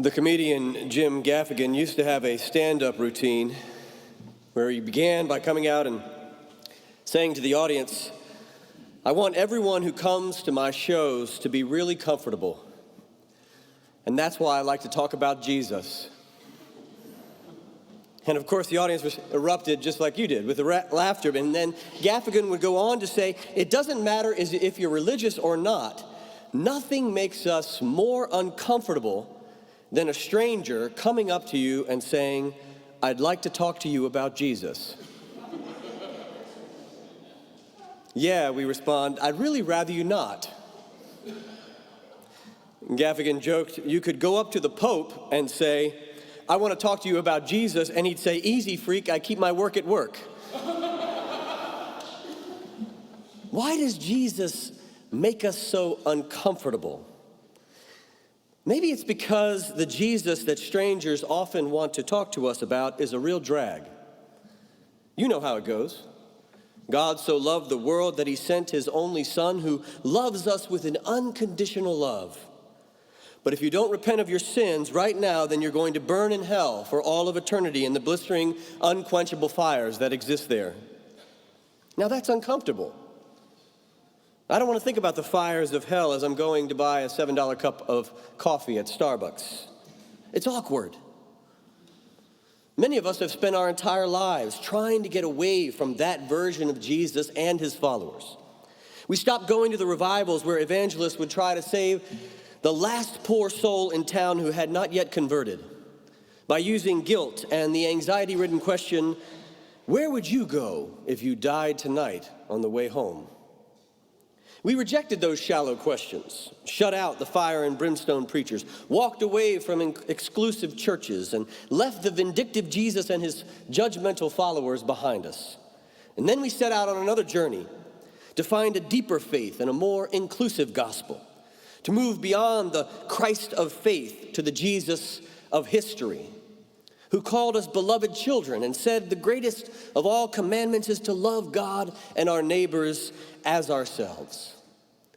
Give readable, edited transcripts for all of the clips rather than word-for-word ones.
The comedian Jim Gaffigan used to have a stand-up routine where he began by coming out and saying to the audience, "I want everyone who comes to my shows to be really comfortable. And that's why I like to talk about Jesus." And of course, the audience was erupted just like you did with the laughter. And then Gaffigan would go on to say, "It doesn't matter if you're religious or not. Nothing makes us more uncomfortable than a stranger coming up to you and saying, 'I'd like to talk to you about Jesus.'" "Yeah," we respond, "I'd really rather you not." Gaffigan joked, you could go up to the Pope and say, "I want to talk to you about Jesus," and he'd say, "Easy, freak, I keep my work at work." Why does Jesus make us so uncomfortable? Maybe it's because the Jesus that strangers often want to talk to us about is a real drag. You know how it goes. God so loved the world that he sent his only Son, who loves us with an unconditional love. But if you don't repent of your sins right now, then you're going to burn in hell for all of eternity in the blistering, unquenchable fires that exist there. Now that's uncomfortable. I don't want to think about the fires of hell as I'm going to buy a $7 cup of coffee at Starbucks. It's awkward. Many of us have spent our entire lives trying to get away from that version of Jesus and his followers. We stopped going to the revivals where evangelists would try to save the last poor soul in town who had not yet converted by using guilt and the anxiety-ridden question, "Where would you go if you died tonight on the way home?" We rejected those shallow questions, shut out the fire and brimstone preachers, walked away from exclusive churches, and left the vindictive Jesus and his judgmental followers behind us. And then we set out on another journey to find a deeper faith and a more inclusive gospel, to move beyond the Christ of faith to the Jesus of history, who called us beloved children and said the greatest of all commandments is to love God and our neighbors as ourselves.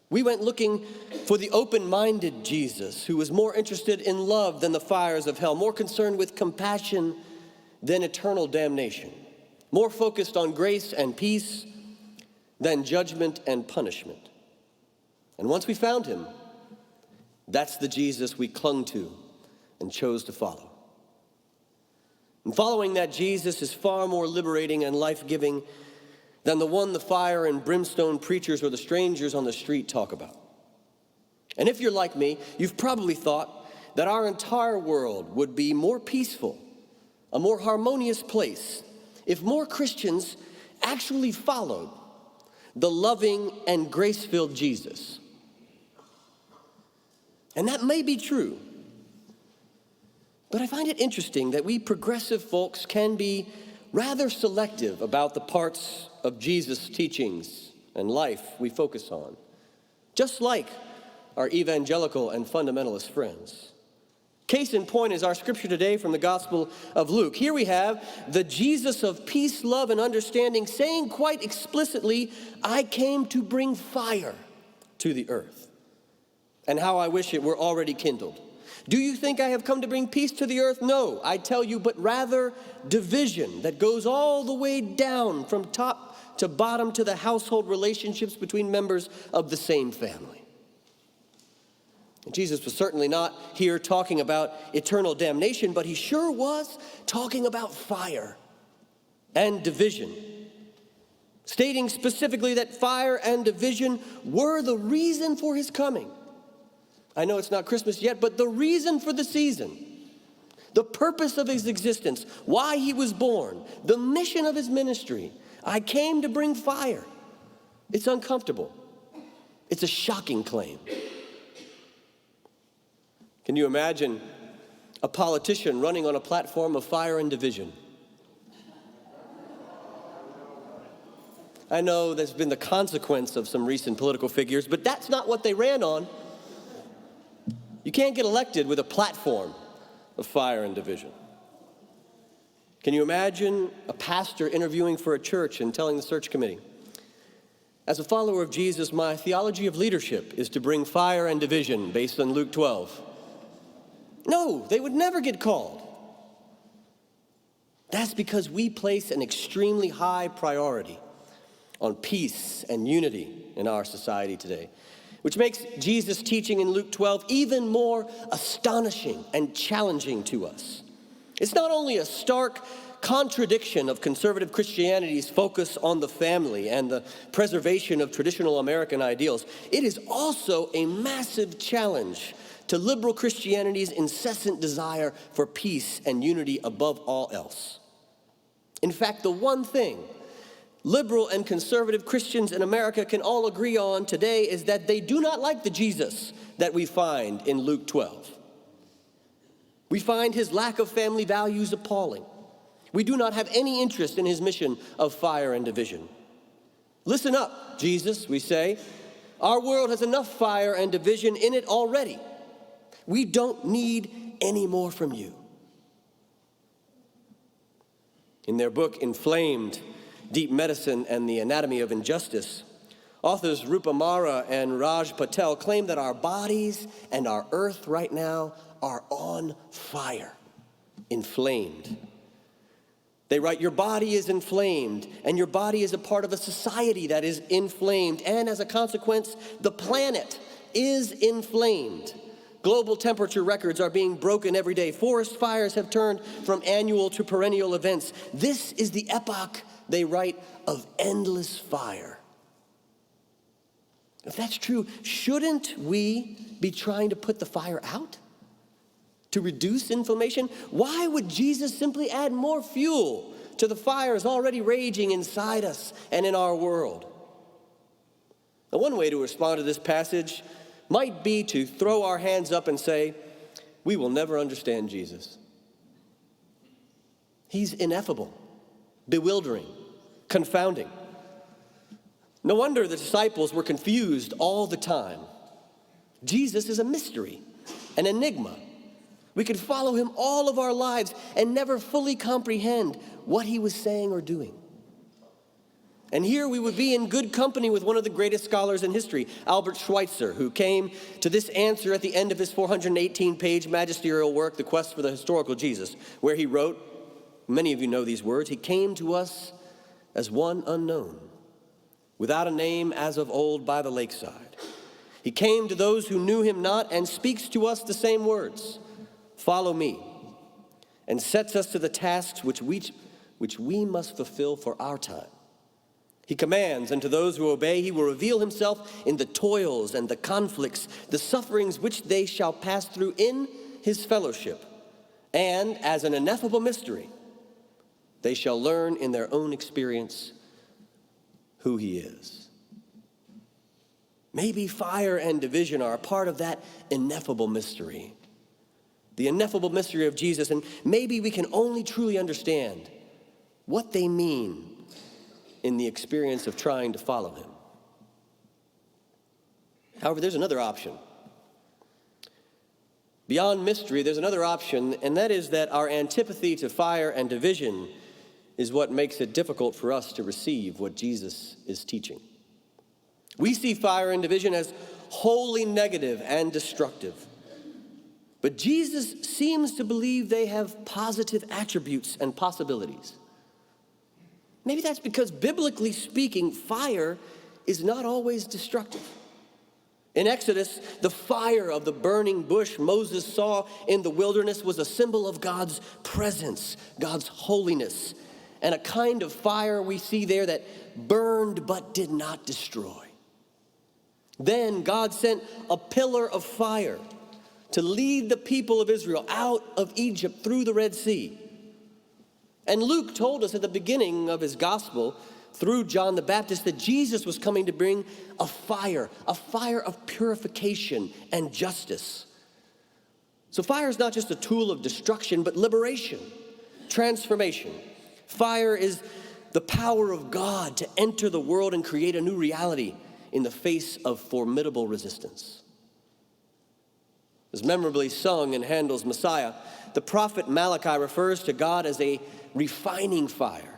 We went looking for the open-minded Jesus, who was more interested in love than the fires of hell, more concerned with compassion than eternal damnation, more focused on grace and peace than judgment and punishment. And once we found him, that's the Jesus we clung to and chose to follow. And following that Jesus is far more liberating and life-giving than the one the fire and brimstone preachers or the strangers on the street talk about. And if you're like me, you've probably thought that our entire world would be more peaceful, a more harmonious place, if more Christians actually followed the loving and grace-filled Jesus. And that may be true. But I find it interesting that we progressive folks can be rather selective about the parts of Jesus' teachings and life we focus on, just like our evangelical and fundamentalist friends. Case in point is our scripture today from the Gospel of Luke. Here we have the Jesus of peace, love, and understanding saying quite explicitly, "I came to bring fire to the earth, and how I wish it were already kindled. Do you think I have come to bring peace to the earth? No, I tell you, but rather division that goes all the way down from top to bottom to the household relationships between members of the same family." And Jesus was certainly not here talking about eternal damnation, but he sure was talking about fire and division, stating specifically that fire and division were the reason for his coming. I know it's not Christmas yet, but the reason for the season, the purpose of his existence, why he was born, the mission of his ministry. I came to bring fire. It's uncomfortable. It's a shocking claim. Can you imagine a politician running on a platform of fire and division? I know there's been the consequence of some recent political figures, but that's not what they ran on. You can't get elected with a platform of fire and division. Can you imagine a pastor interviewing for a church and telling the search committee, "As a follower of Jesus, my theology of leadership is to bring fire and division based on Luke 12. No, they would never get called. That's because we place an extremely high priority on peace and unity in our society today, which makes Jesus' teaching in Luke 12 even more astonishing and challenging to us. It's not only a stark contradiction of conservative Christianity's focus on the family and the preservation of traditional American ideals, it is also a massive challenge to liberal Christianity's incessant desire for peace and unity above all else. In fact, the one thing liberal and conservative Christians in America can all agree on today is that they do not like the Jesus that we find in Luke 12. We find his lack of family values appalling. We do not have any interest in his mission of fire and division. Listen up, Jesus, we say. Our world has enough fire and division in it already. We don't need any more from you. In their book, Inflamed, Deep Medicine and the Anatomy of Injustice, authors Rupa Mara and Raj Patel claim that our bodies and our earth right now are on fire, inflamed. They write, your body is inflamed, and your body is a part of a society that is inflamed, and as a consequence, the planet is inflamed. Global temperature records are being broken every day. Forest fires have turned from annual to perennial events. This is the epoch, they write, of endless fire. If that's true, shouldn't we be trying to put the fire out? To reduce inflammation? Why would Jesus simply add more fuel to the fires already raging inside us and in our world? Now, one way to respond to this passage might be to throw our hands up and say, we will never understand Jesus. He's ineffable, bewildering, confounding. No wonder the disciples were confused all the time. Jesus is a mystery, an enigma. We could follow him all of our lives and never fully comprehend what he was saying or doing. And here we would be in good company with one of the greatest scholars in history, Albert Schweitzer, who came to this answer at the end of his 418-page magisterial work, The Quest for the Historical Jesus, where he wrote, many of you know these words, he came to us as one unknown, without a name as of old by the lakeside. He came to those who knew him not and speaks to us the same words, follow me, and sets us to the tasks which we must fulfill for our time. He commands, and to those who obey, he will reveal himself in the toils and the conflicts, the sufferings which they shall pass through in his fellowship. And as an ineffable mystery, they shall learn in their own experience who he is. Maybe fire and division are a part of that ineffable mystery, the ineffable mystery of Jesus, and maybe we can only truly understand what they mean in the experience of trying to follow him. However, there's another option. Beyond mystery, there's another option, and that is that our antipathy to fire and division is what makes it difficult for us to receive what Jesus is teaching. We see fire and division as wholly negative and destructive. But Jesus seems to believe they have positive attributes and possibilities. Maybe that's because, biblically speaking, fire is not always destructive. In Exodus, the fire of the burning bush Moses saw in the wilderness was a symbol of God's presence, God's holiness, and a kind of fire we see there that burned but did not destroy. Then God sent a pillar of fire to lead the people of Israel out of Egypt through the Red Sea. And Luke told us at the beginning of his gospel, through John the Baptist, that Jesus was coming to bring a fire of purification and justice. So fire is not just a tool of destruction, but liberation, transformation. Fire is the power of God to enter the world and create a new reality in the face of formidable resistance. As memorably sung in Handel's Messiah, the prophet Malachi refers to God as a refining fire.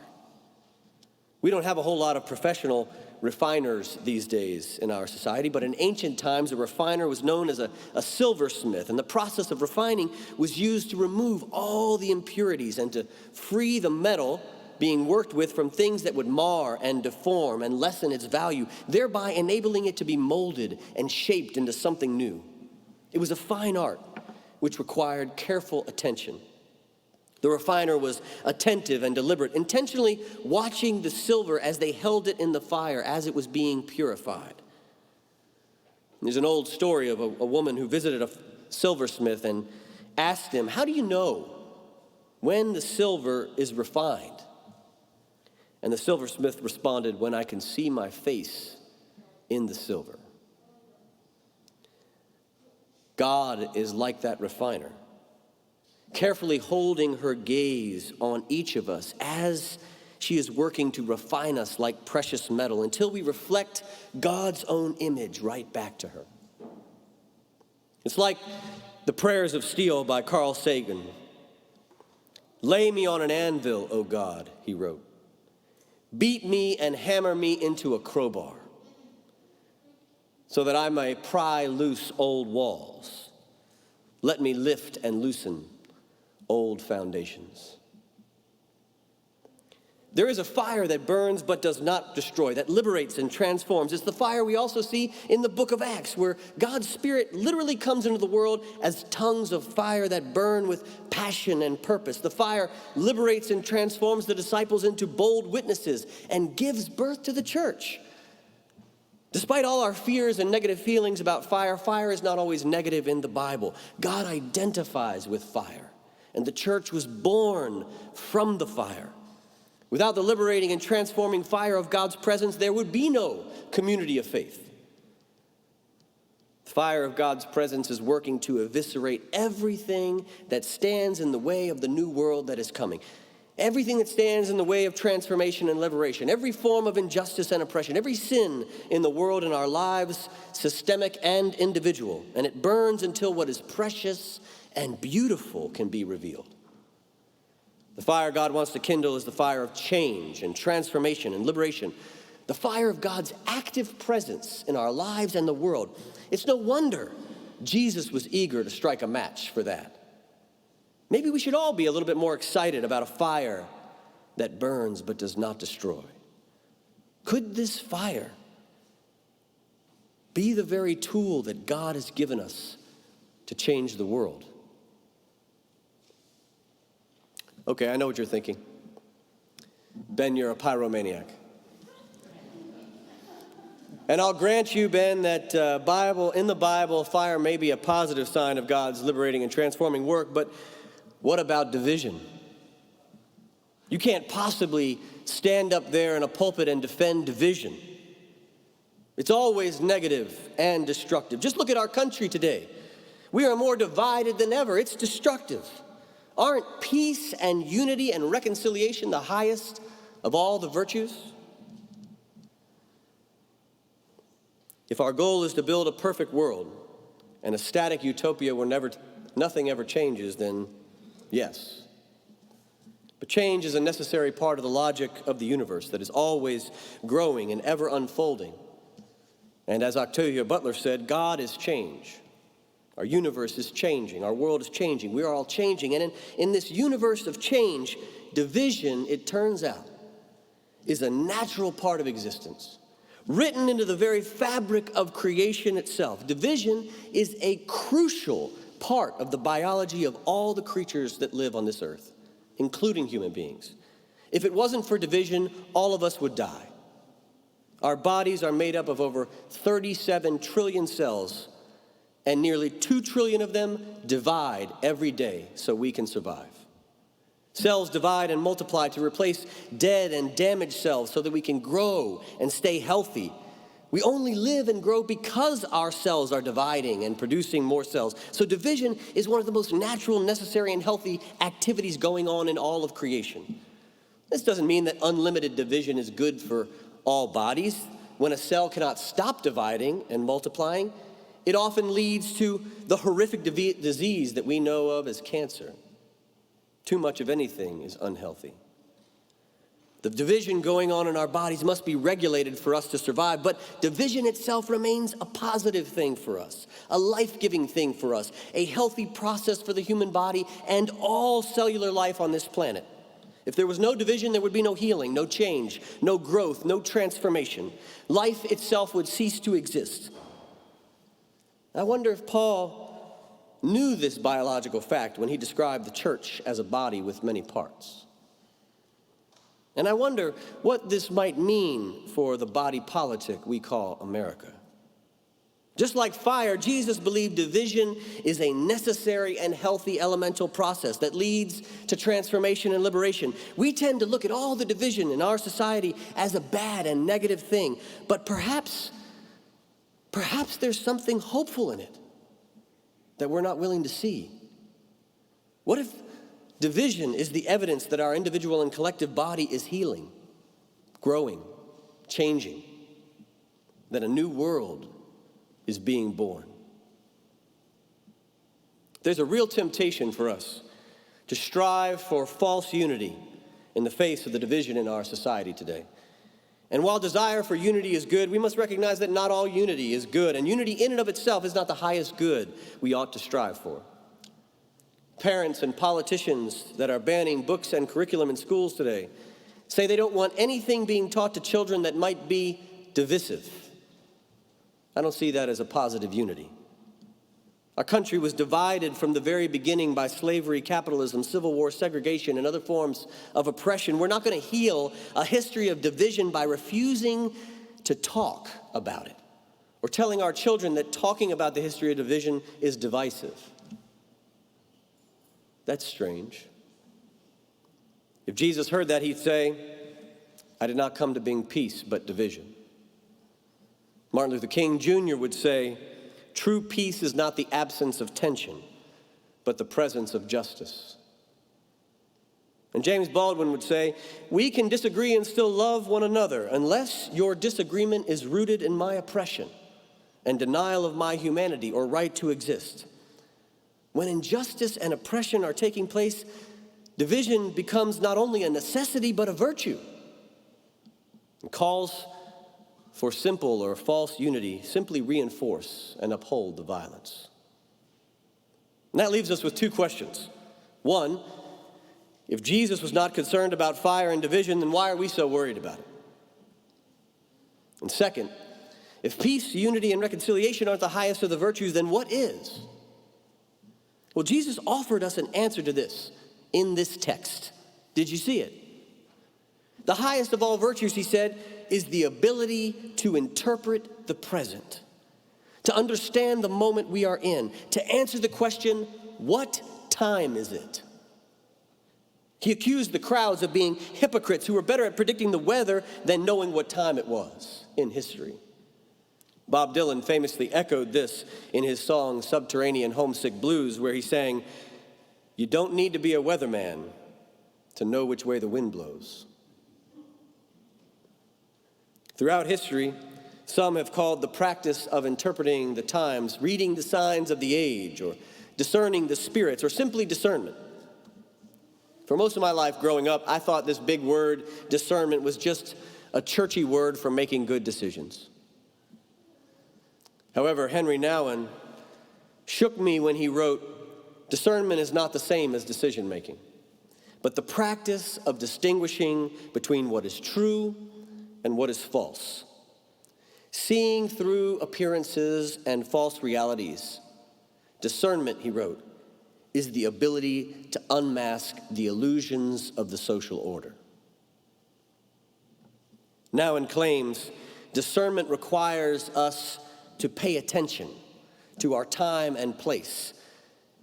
We don't have a whole lot of professional refiners these days in our society, but in ancient times, a refiner was known as a silversmith, and the process of refining was used to remove all the impurities and to free the metal being worked with from things that would mar and deform and lessen its value, thereby enabling it to be molded and shaped into something new. It was a fine art which required careful attention. The refiner was attentive and deliberate, intentionally watching the silver as they held it in the fire as it was being purified. There's an old story of a woman who visited a silversmith and asked him, "How do you know when the silver is refined?" And the silversmith responded, "When I can see my face in the silver." God is like that refiner, carefully holding her gaze on each of us as she is working to refine us like precious metal until we reflect God's own image right back to her. It's like the Prayers of Steel by Carl Sagan. "Lay me on an anvil, O God," he wrote. "Beat me and hammer me into a crowbar, so that I may pry loose old walls. Let me lift and loosen old foundations." There is a fire that burns but does not destroy, that liberates and transforms. It's the fire we also see in the book of Acts, where God's Spirit literally comes into the world as tongues of fire that burn with passion and purpose. The fire liberates and transforms the disciples into bold witnesses and gives birth to the church. Despite all our fears and negative feelings about fire, fire is not always negative in the Bible. God identifies with fire, and the church was born from the fire. Without the liberating and transforming fire of God's presence, there would be no community of faith. The fire of God's presence is working to eviscerate everything that stands in the way of the new world that is coming. Everything that stands in the way of transformation and liberation, every form of injustice and oppression, every sin in the world and our lives, systemic and individual. And it burns until what is precious and beautiful can be revealed. The fire God wants to kindle is the fire of change and transformation and liberation. The fire of God's active presence in our lives and the world. It's no wonder Jesus was eager to strike a match for that. Maybe we should all be a little bit more excited about a fire that burns but does not destroy. Could this fire be the very tool that God has given us to change the world? Okay, I know what you're thinking. Ben, you're a pyromaniac. And I'll grant you, Ben, that in the Bible, fire may be a positive sign of God's liberating and transforming work, but what about division? You can't possibly stand up there in a pulpit and defend division. It's always negative and destructive. Just look at our country today. We are more divided than ever. It's destructive. Aren't peace and unity and reconciliation the highest of all the virtues? If our goal is to build a perfect world and a static utopia where nothing ever changes, then yes. But change is a necessary part of the logic of the universe that is always growing and ever unfolding. And as Octavia Butler said, God is change. Our universe is changing. Our world is changing. We are all changing. And in this universe of change, division, it turns out, is a natural part of existence, written into the very fabric of creation itself. Division is a crucial part of the biology of all the creatures that live on this earth, including human beings. If it wasn't for division, all of us would die. Our bodies are made up of over 37 trillion cells, and nearly 2 trillion of them divide every day so we can survive. Cells divide and multiply to replace dead and damaged cells so that we can grow and stay healthy. We only live and grow because our cells are dividing and producing more cells. So division is one of the most natural, necessary, and healthy activities going on in all of creation. This doesn't mean that unlimited division is good for all bodies. When a cell cannot stop dividing and multiplying, it often leads to the horrific disease that we know of as cancer. Too much of anything is unhealthy. The division going on in our bodies must be regulated for us to survive, but division itself remains a positive thing for us, a life-giving thing for us, a healthy process for the human body and all cellular life on this planet. If there was no division, there would be no healing, no change, no growth, no transformation. Life itself would cease to exist. I wonder if Paul knew this biological fact when he described the church as a body with many parts. And I wonder what this might mean for the body politic we call America. Just like fire, Jesus believed division is a necessary and healthy elemental process that leads to transformation and liberation. We tend to look at all the division in our society as a bad and negative thing, but perhaps there's something hopeful in it that we're not willing to see. What if division is the evidence that our individual and collective body is healing, growing, changing, that a new world is being born? There's a real temptation for us to strive for false unity in the face of the division in our society today. And while desire for unity is good, we must recognize that not all unity is good, and unity in and of itself is not the highest good we ought to strive for. Parents and politicians that are banning books and curriculum in schools today say they don't want anything being taught to children that might be divisive. I don't see that as a positive unity. Our country was divided from the very beginning by slavery, capitalism, civil war, segregation, and other forms of oppression. We're not going to heal a history of division by refusing to talk about it or telling our children that talking about the history of division is divisive. That's strange. If Jesus heard that, he'd say, I did not come to bring peace, but division. Martin Luther King Jr. would say, true peace is not the absence of tension, but the presence of justice. And James Baldwin would say, we can disagree and still love one another unless your disagreement is rooted in my oppression and denial of my humanity or right to exist. When injustice and oppression are taking place, division becomes not only a necessity but a virtue. And calls for simple or false unity simply reinforce and uphold the violence. And that leaves us with two questions. One, if Jesus was not concerned about fire and division, then why are we so worried about it? And second, if peace, unity, and reconciliation aren't the highest of the virtues, then what is? Well, Jesus offered us an answer to this in this text. Did you see it? The highest of all virtues, he said, is the ability to interpret the present, to understand the moment we are in, to answer the question, what time is it? He accused the crowds of being hypocrites who were better at predicting the weather than knowing what time it was in history. Bob Dylan famously echoed this in his song Subterranean Homesick Blues, where he sang, you don't need to be a weatherman to know which way the wind blows. Throughout history, some have called the practice of interpreting the times, reading the signs of the age, or discerning the spirits, or simply discernment. For most of my life growing up, I thought this big word, discernment, was just a churchy word for making good decisions. However, Henry Nouwen shook me when he wrote, discernment is not the same as decision-making, but the practice of distinguishing between what is true and what is false. Seeing through appearances and false realities. Discernment, he wrote, is the ability to unmask the illusions of the social order. Nouwen claims discernment requires us to pay attention to our time and place,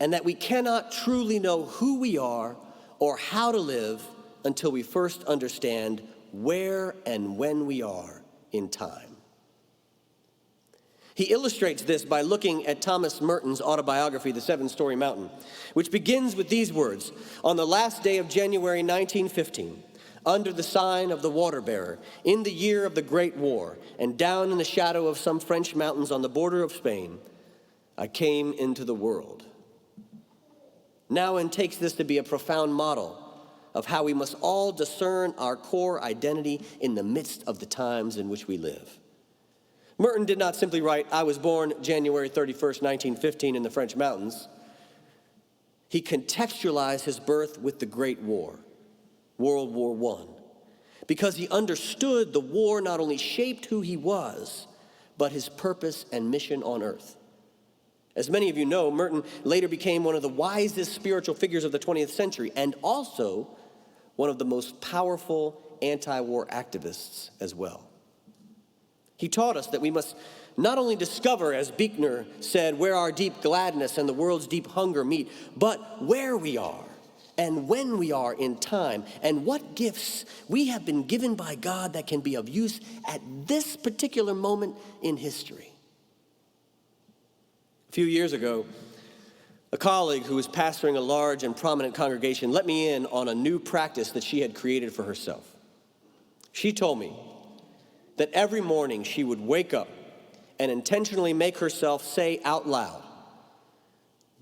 and that we cannot truly know who we are or how to live until we first understand where and when we are in time. He illustrates this by looking at Thomas Merton's autobiography, The Seven-Story Mountain, which begins with these words, on the last day of January 1915, under the sign of the water-bearer, in the year of the Great War, and down in the shadow of some French mountains on the border of Spain, I came into the world. Nouwen takes this to be a profound model of how we must all discern our core identity in the midst of the times in which we live. Merton did not simply write, "I was born January 31st, 1915 in the French mountains." He contextualized his birth with the Great War, World War I, because he understood the war not only shaped who he was, but his purpose and mission on earth. As many of you know, Merton later became one of the wisest spiritual figures of the 20th century and also one of the most powerful anti-war activists as well. He taught us that we must not only discover, as Buechner said, where our deep gladness and the world's deep hunger meet, but where we are and when we are in time, and what gifts we have been given by God that can be of use at this particular moment in history. A few years ago, a colleague who was pastoring a large and prominent congregation let me in on a new practice that she had created for herself. She told me that every morning she would wake up and intentionally make herself say out loud,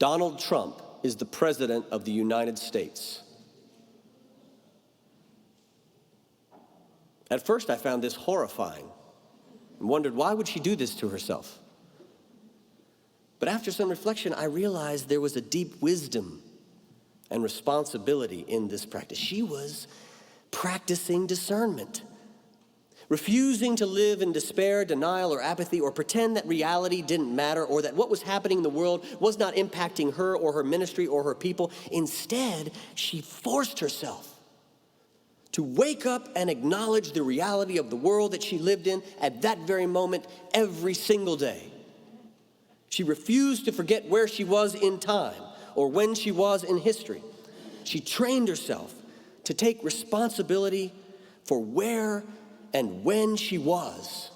"Donald Trump is the President of the United States." At first I found this horrifying and wondered, why would she do this to herself? But after some reflection, I realized there was a deep wisdom and responsibility in this practice. She was practicing discernment, refusing to live in despair, denial, or apathy, or pretend that reality didn't matter, or that what was happening in the world was not impacting her or her ministry or her people. Instead, she forced herself to wake up and acknowledge the reality of the world that she lived in at that very moment, every single day. She refused to forget where she was in time or when she was in history. She trained herself to take responsibility for where and when she was,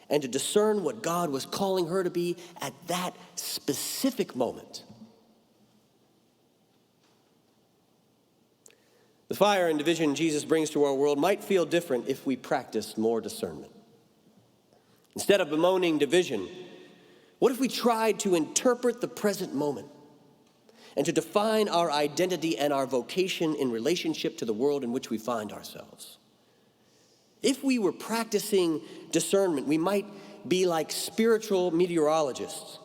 and to discern what God was calling her to be at that specific moment. The fire and division Jesus brings to our world might feel different if we practiced more discernment. Instead of bemoaning division, what if we tried to interpret the present moment and to define our identity and our vocation in relationship to the world in which we find ourselves? If we were practicing discernment, we might be like spiritual meteorologists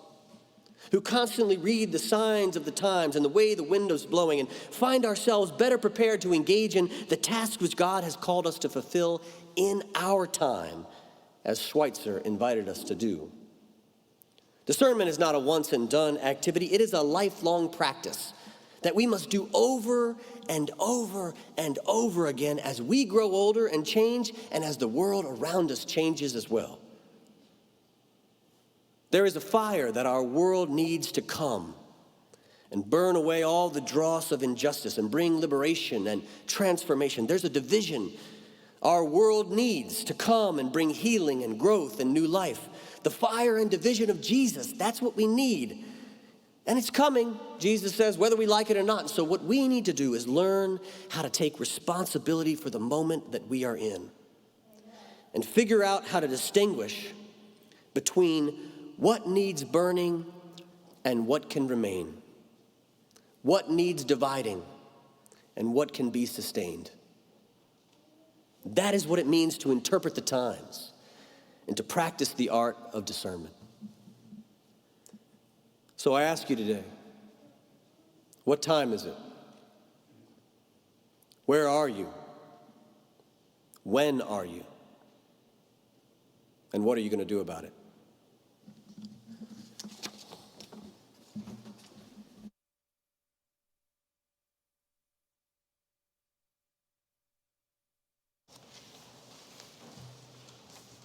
who constantly read the signs of the times and the way the wind is blowing and find ourselves better prepared to engage in the tasks which God has called us to fulfill in our time, as Schweitzer invited us to do. Discernment is not a once and done activity. It is a lifelong practice that we must do over and over and over again as we grow older and change, and as the world around us changes as well. There is a fire that our world needs to come and burn away all the dross of injustice and bring liberation and transformation. There's a division our world needs to come and bring healing and growth and new life. The fire and division of Jesus, that's what we need. And it's coming, Jesus says, whether we like it or not. And so what we need to do is learn how to take responsibility for the moment that we are in and figure out how to distinguish between what needs burning and what can remain, what needs dividing and what can be sustained. That is what it means to interpret the times and to practice the art of discernment. So I ask you today, what time is it? Where are you? When are you? And what are you going to do about it?